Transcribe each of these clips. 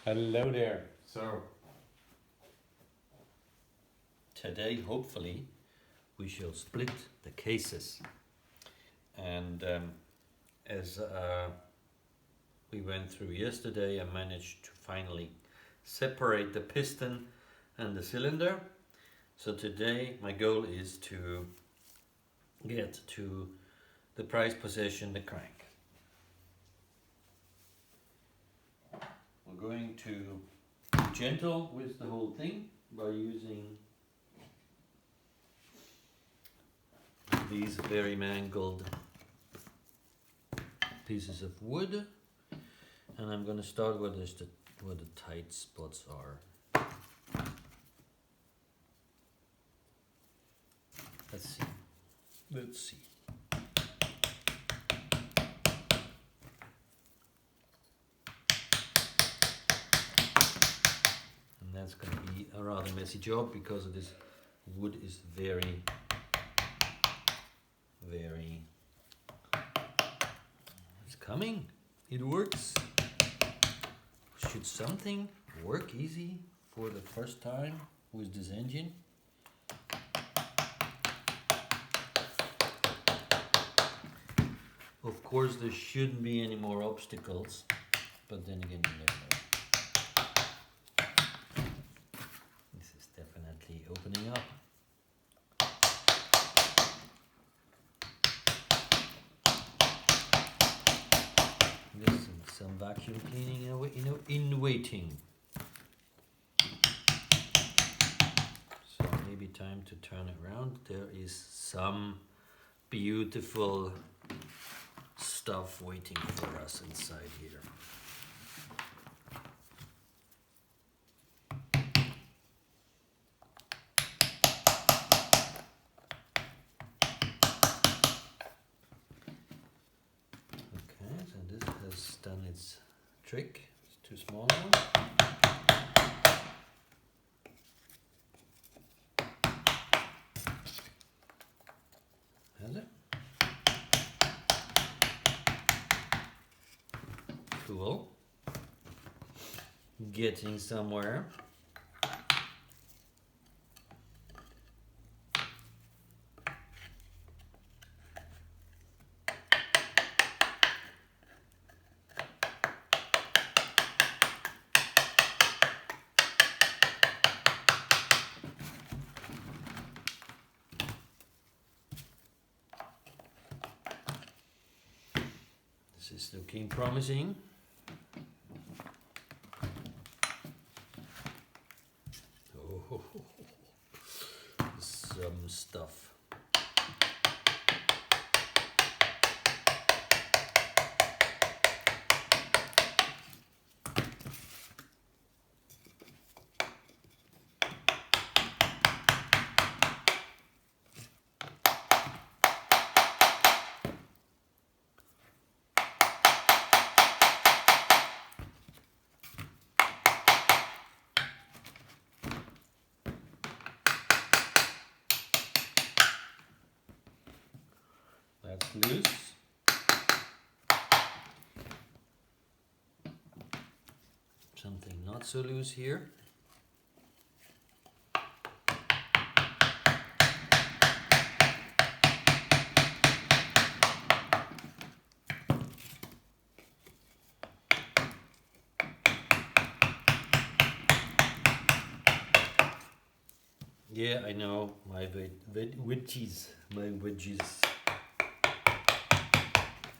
Hello there. So Today, hopefully, we shall split the cases. And as we went through yesterday, I managed to finally separate the piston and the cylinder. So today, my goal is to get to the prize possession, the crank. We're going to be gentle with the whole thing by using these very mangled pieces of wood, and I'm going to start where the tight spots are. Let's see. And that's going to be a rather messy job because this wood is very it's coming. It works. Should something work easy for the first time with this engine? Of course, there shouldn't be any more obstacles, but then again, you never know. This is definitely opening up. This is some vacuum cleaning in waiting. So maybe time to turn it around. There is some beautiful stuff waiting for us inside here. Done its trick. It's too small now. Has it? Cool. Getting somewhere. This is looking promising. Oh, some stuff. That's loose. Something not so loose here. Yeah, I know, my wedges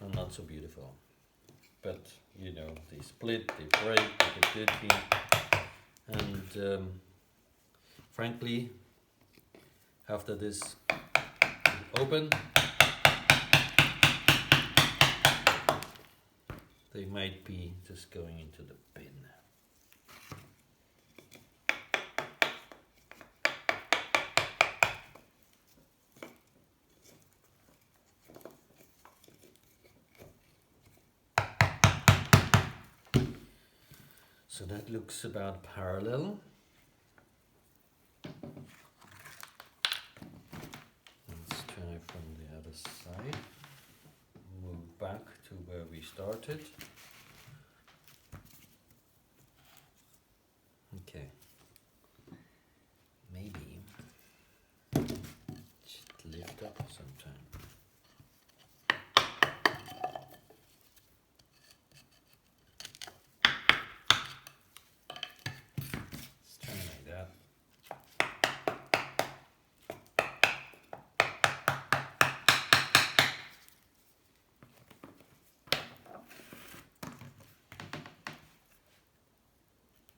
are not so beautiful, but you know, they split, they break, they get dirty, and frankly, after this is open, they might be just going into the bin. So that looks about parallel. Let's try from the other side. Move back to where we started. sometime. Let's turn it like that.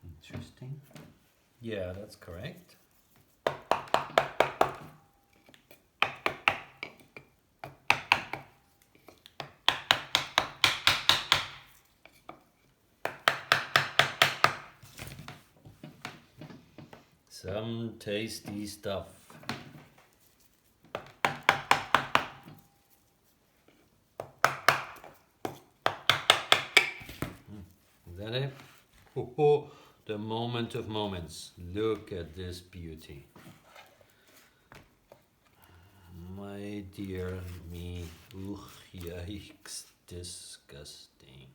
Interesting. Yeah, that's correct. Some tasty stuff. Is that it? Oh, the moment of moments. Look at this beauty. My dear me. Ugh, yikes. Disgusting.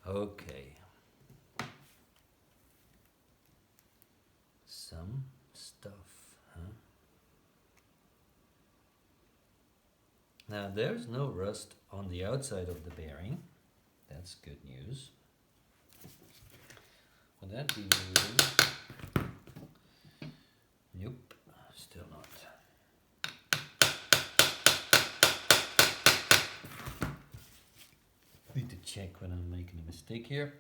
Okay. Some stuff, huh? Now there's no rust on the outside of the bearing. That's good news. Will that be moving? Nope, still not. Need to check when I'm making a mistake here.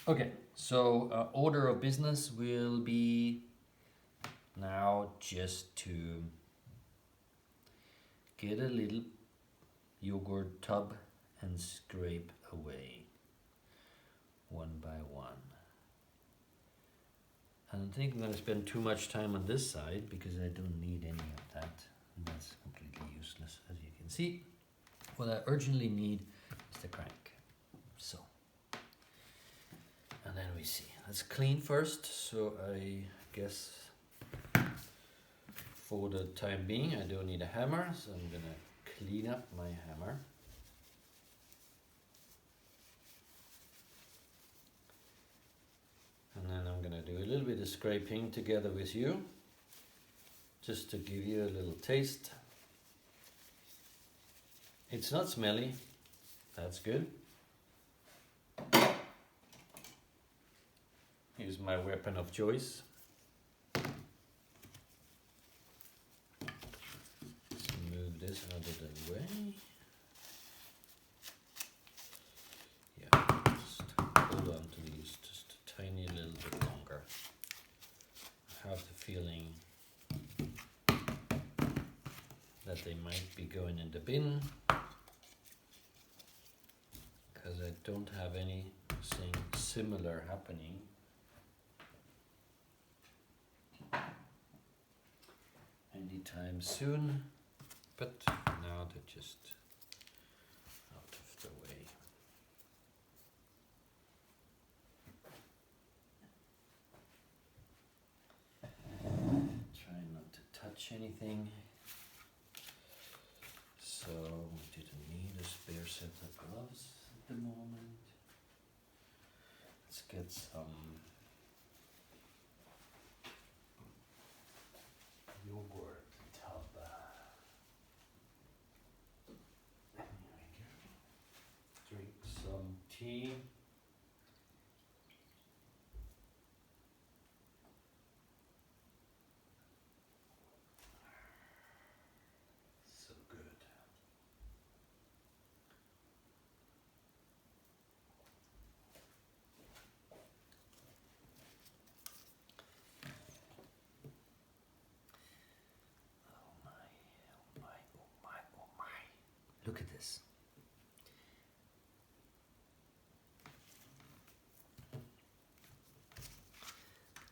Okay, so order of business will be now just to get a little yogurt tub and scrape away one by one. I don't think I'm going to spend too much time on this side because I don't need any of that. And that's completely useless, as you can see. What I urgently need is the crank. So, and then we see. Let's clean first. So I guess for the time being I don't need a hammer, so I'm going to clean up my hammer. And then I'm going to do a little bit of scraping together with you, just to give you a little taste. It's not smelly, that's good. Here's my weapon of choice. Let's move this out of the way. Yeah, just hold on to these just a tiny little bit longer. I have the feeling that they might be going in the bin, because I don't have anything similar happening. Anytime soon, but now they're just out of the way. Try not to touch anything. So we didn't need a spare set of gloves at the moment. Let's get some yogurt tub. There we go. Drink some tea. So good. Look at this.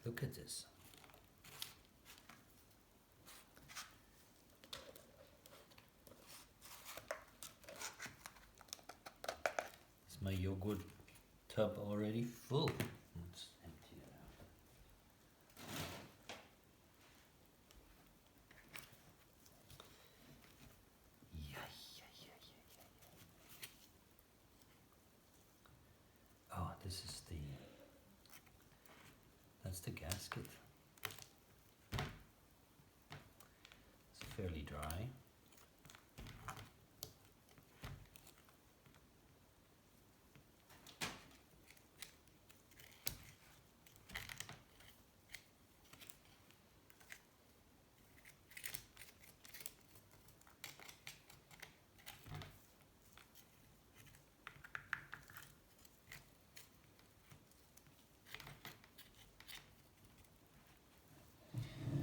Look at this. Is my yogurt tub already full? Let's empty it out. Oh, this is that's the gasket. fairly dry.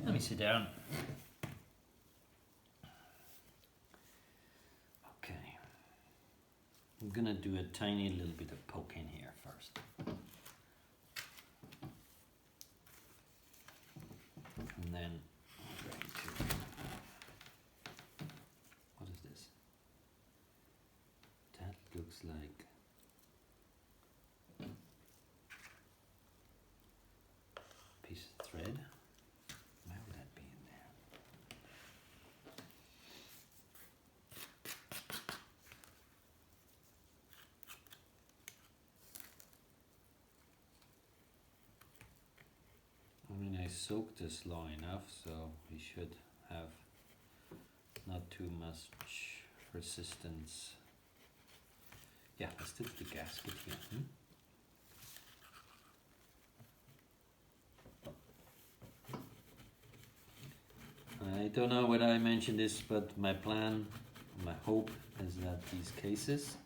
Let me sit down. Okay. I'm gonna do a tiny little bit of poking here first. And then I'm going to, what is this? That looks like a piece of thread. Why would that be in there? I mean, I soaked this long enough, so we should have not too much resistance. Yeah, let's do the gasket here. I don't know whether I mentioned this, but my plan, my hope is that these cases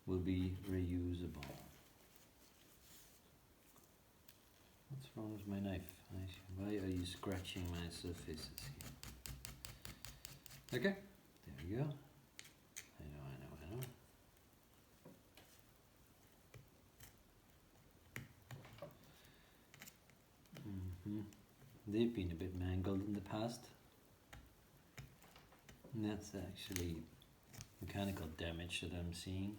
will be reusable. What's wrong with my knife? Why are you scratching my surfaces here? Okay, there we go. I know. They've been a bit mangled in the past. And that's actually mechanical damage that I'm seeing.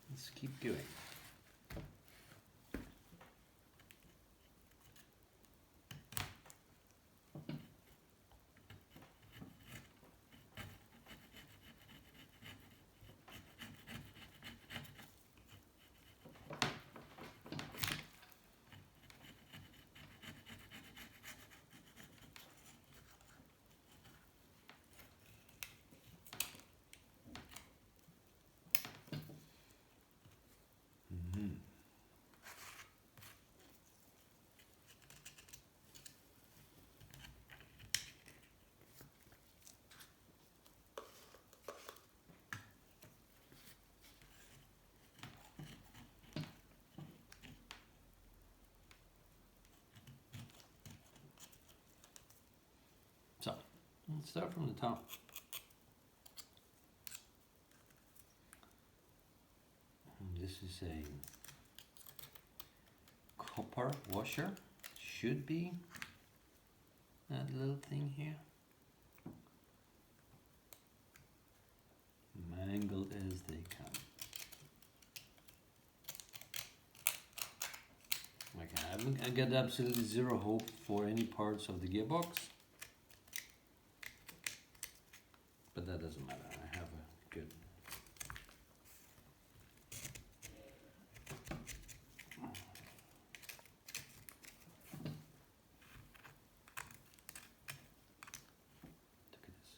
Let's keep going. So, let's start from the top. And this is a copper washer. Should be that little thing here. Mangled as they come. Okay, I got absolutely zero hope for any parts of the gearbox. But that doesn't matter, I have a good... Look at this.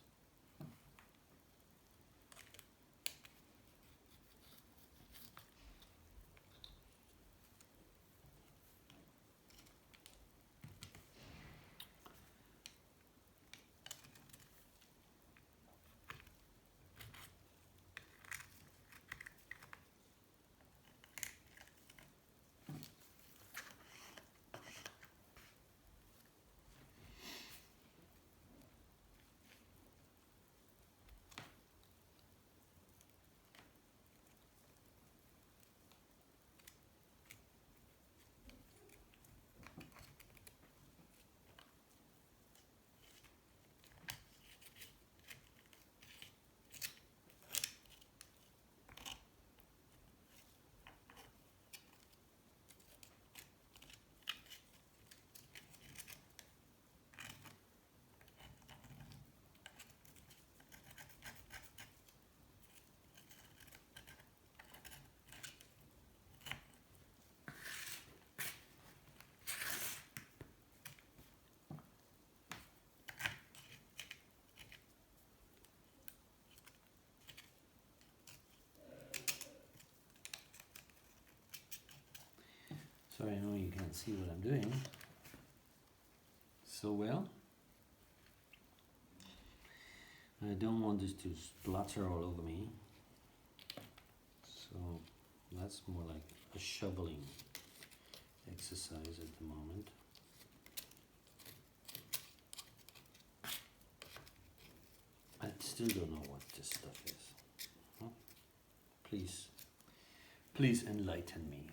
Sorry, I know you can't see what I'm doing so well. I don't want this to splatter all over me, so that's more like a shoveling exercise at the moment. I still don't know what this stuff is. Huh? Please enlighten me.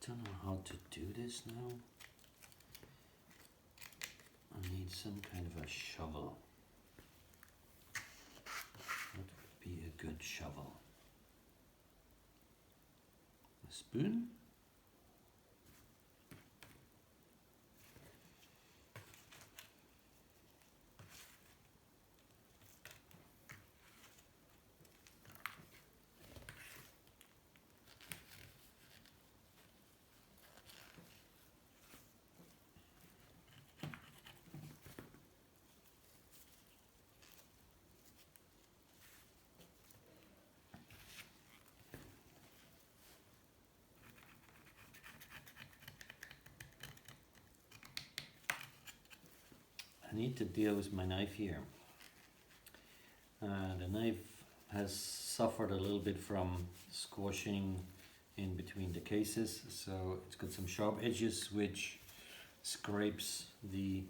Don't know how to do this now. I need some kind of a shovel. What would be a good shovel? A spoon? I need to deal with my knife here. The knife has suffered a little bit from squashing in between the cases, so it's got some sharp edges which scrapes the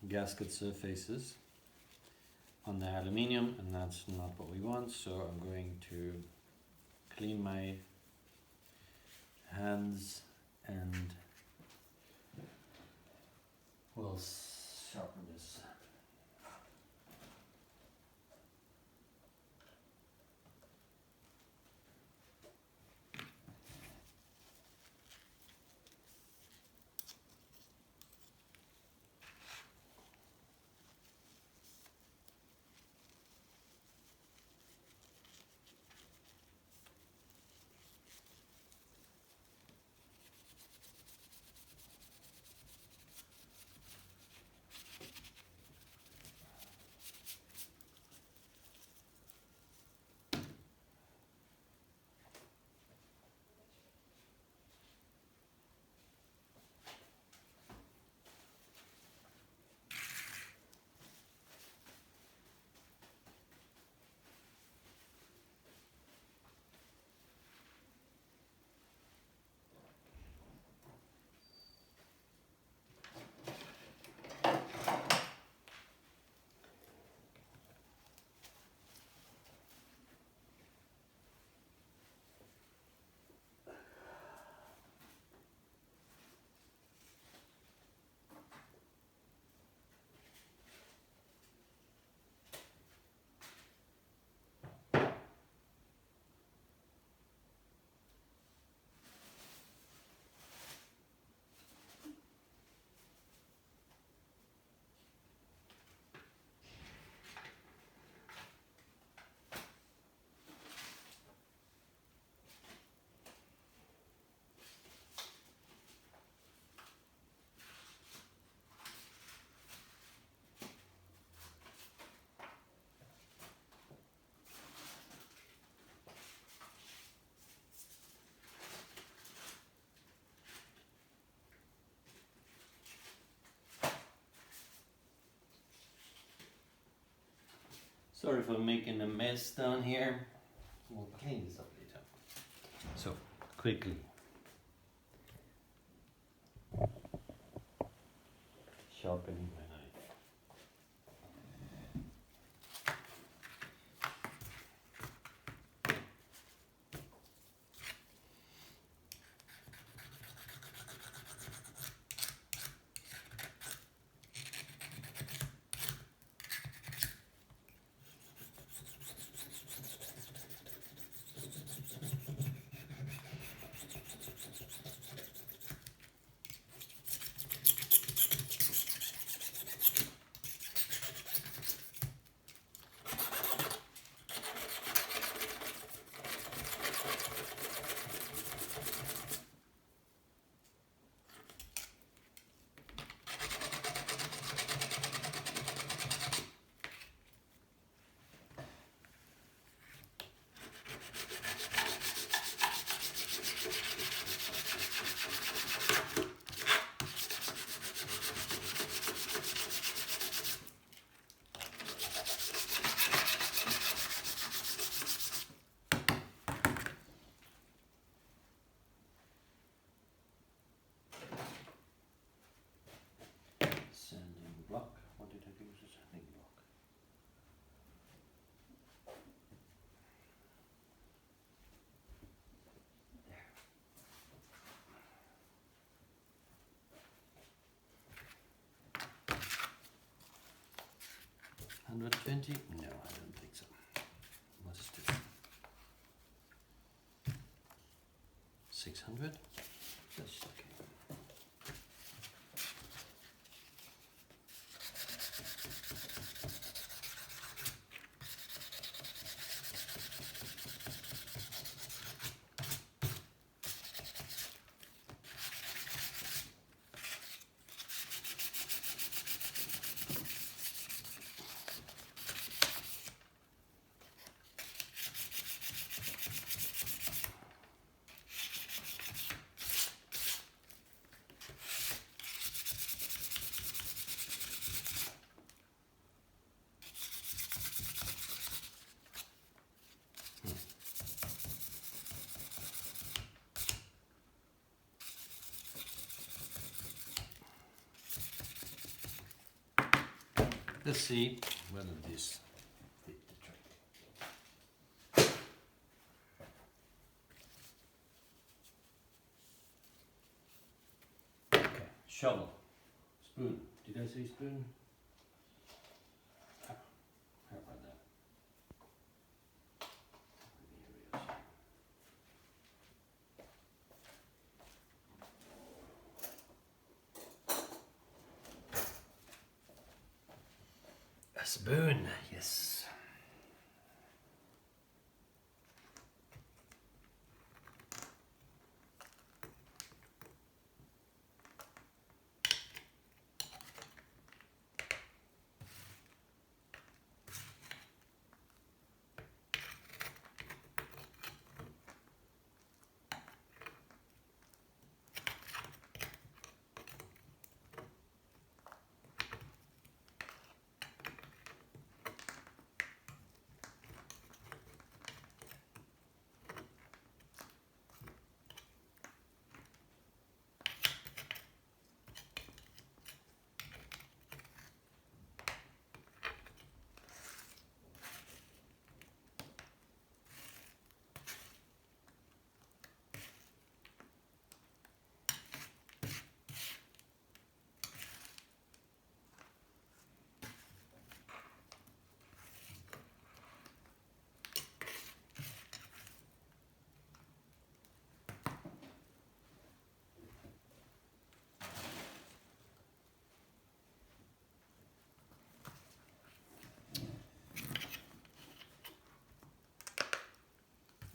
gasket surfaces on the aluminium, and that's not what we want, so I'm going to clean my hands and we'll sharpen this. Sorry for making a mess down here. We'll clean this up later. quickly. Sharpening my knife. Sanding block. What did I use as a sanding block? There. 120? No, I don't think so. What is this? 600? That's okay. Let's see whether this fit the trick. Okay, shovel, spoon. Did I say spoon? How about that? Here it is. A spoon, yes.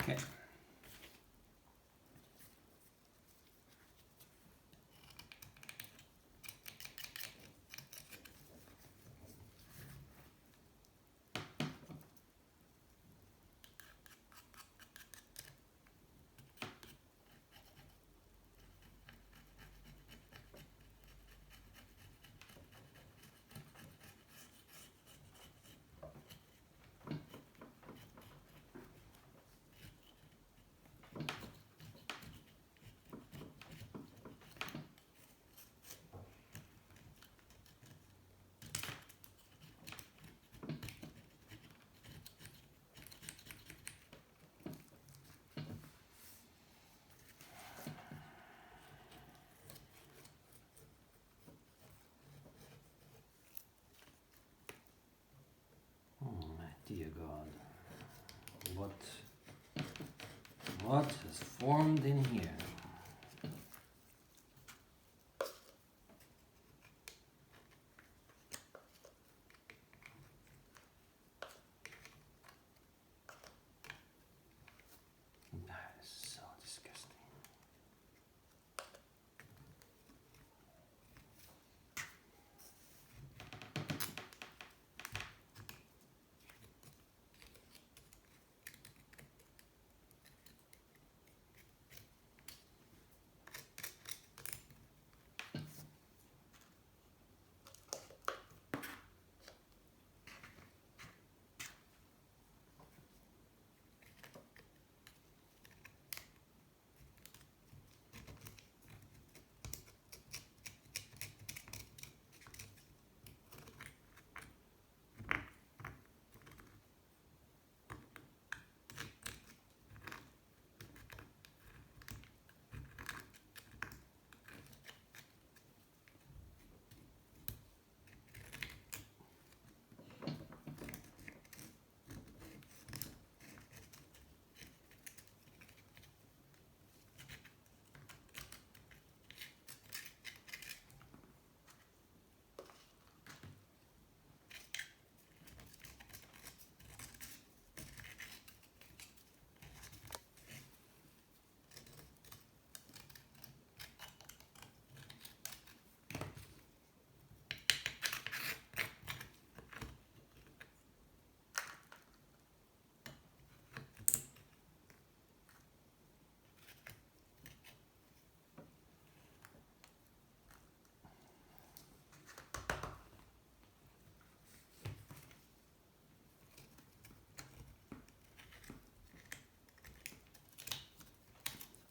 Okay. what has formed in here. That is so disgusting.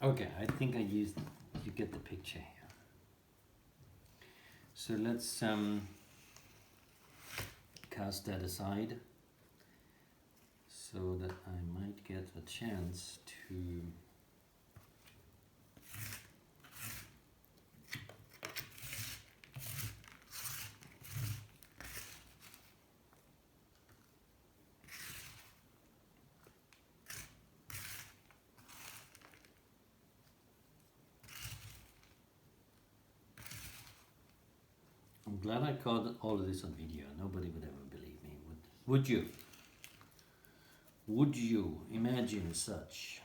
Okay, I think you get the picture here. So let's cast that aside so that I might get a chance to I'm glad I caught all of this on video. Nobody would ever believe me, would you? Would you imagine such?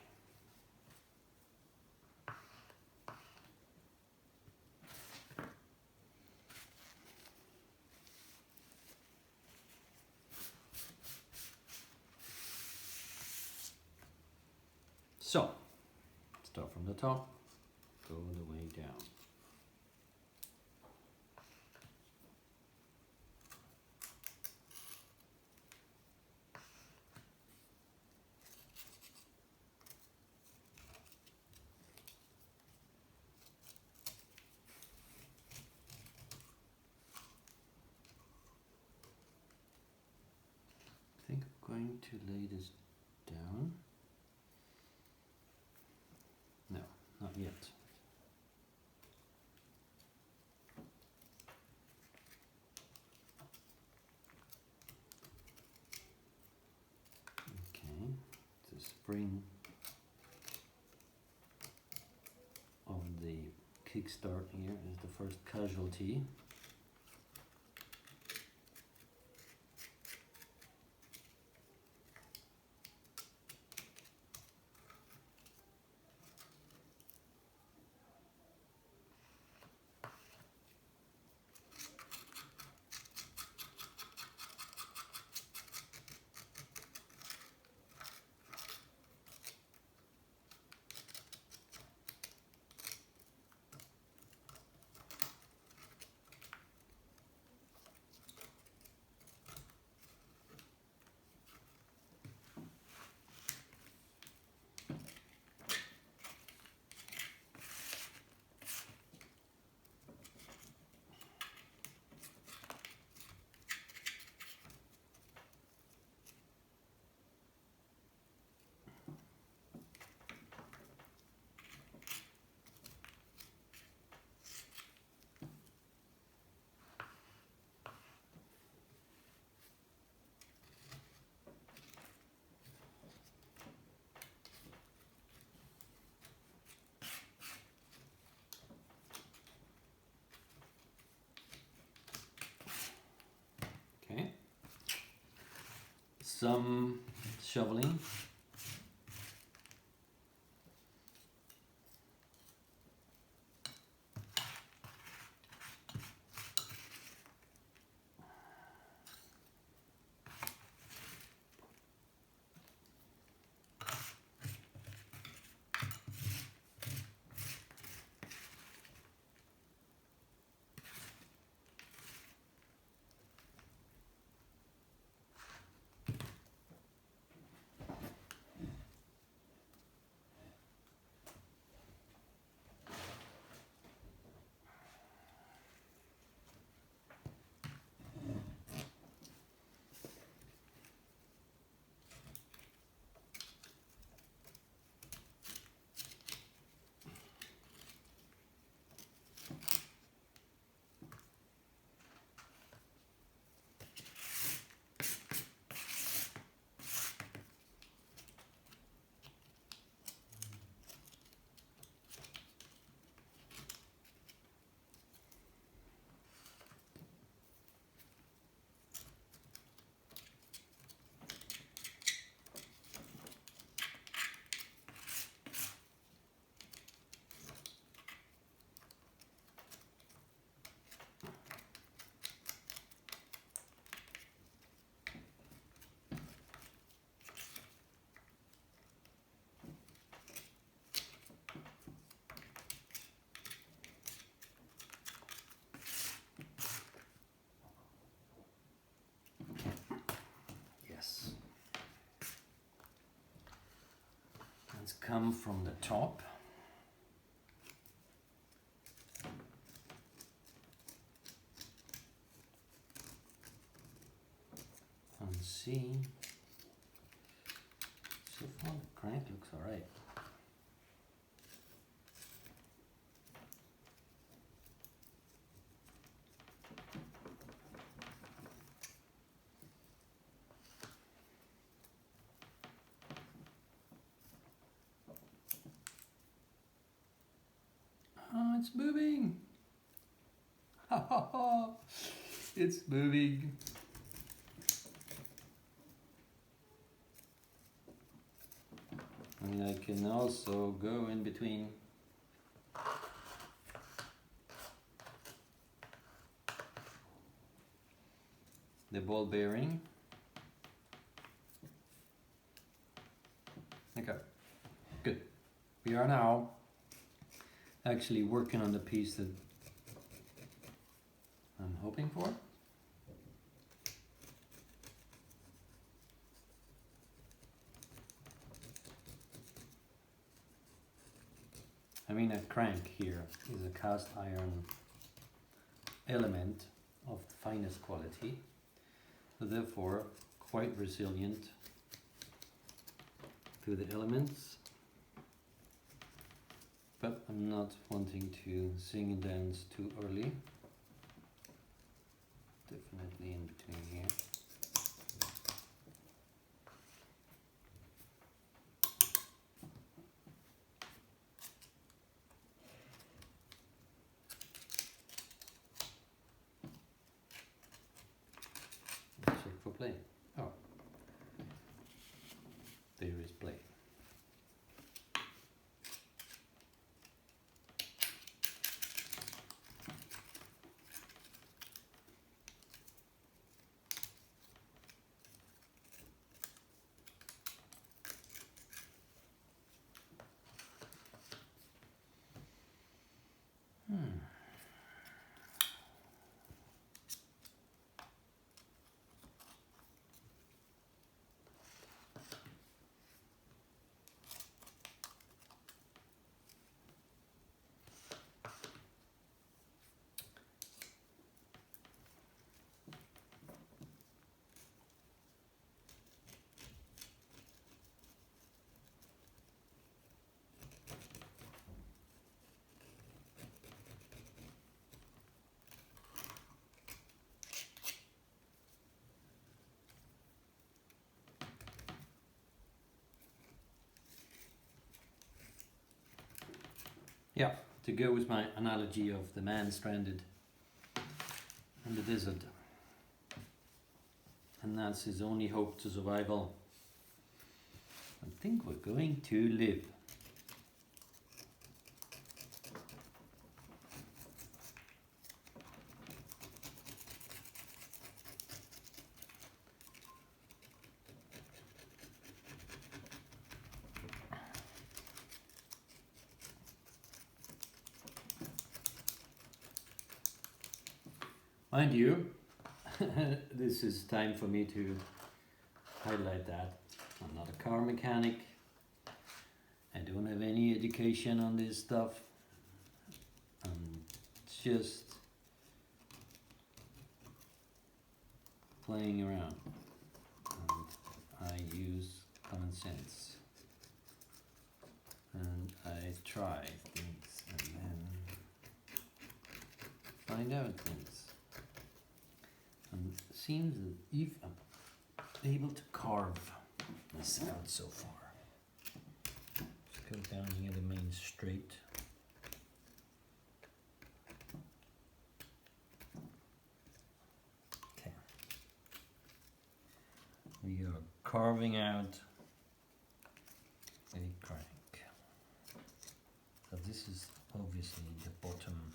So, start from the top, go the way down. I think I'm going to lay this down. No, not yet. Okay, the spring of the kickstart here is the first casualty. some shoveling. Come from the top. And see. So far the crank looks alright. Oh, it's moving! Ha ha ha! It's moving! I mean, I can also go in between the ball bearing. Okay, good. We are now actually working on the piece that I'm hoping for. I mean, a crank here is a cast iron element of the finest quality, so therefore quite resilient to the elements. But I'm not wanting to sing and dance too early. Definitely in between here. Check for play. Oh, there is play. Yeah, to go with my analogy of the man stranded in the desert. and that's his only hope to survival. I think we're going to live. Mind you, this is time for me to highlight that I'm not a car mechanic. I don't have any education on this stuff. I'm just playing around, and I use common sense, and I try things and then find out things. And it seems that if I'm able to carve this out so far. Let's go down here the main straight. Okay. We are carving out a crank. So this is obviously the bottom.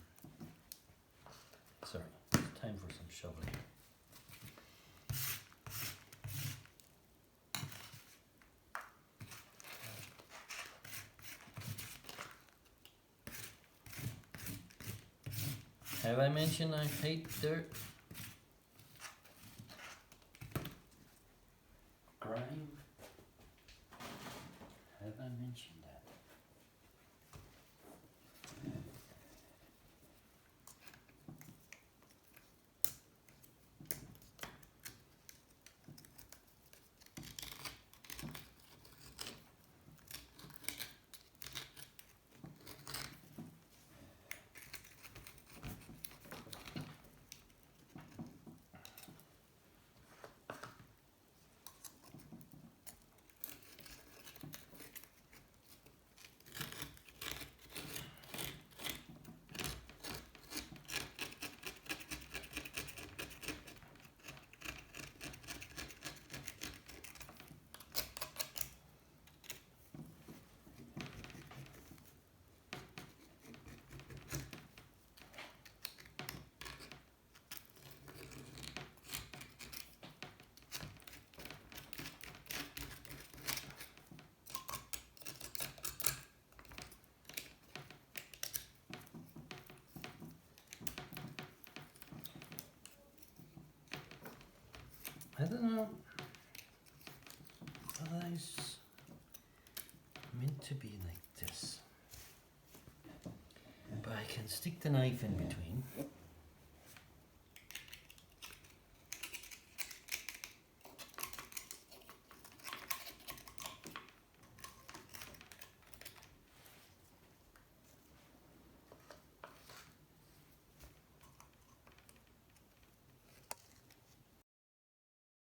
Sorry, it's time for some shoveling. Have I mentioned I hate dirt? Grime? Have I mentioned that? I don't know whether it's meant to be like this, but I can stick the knife in between.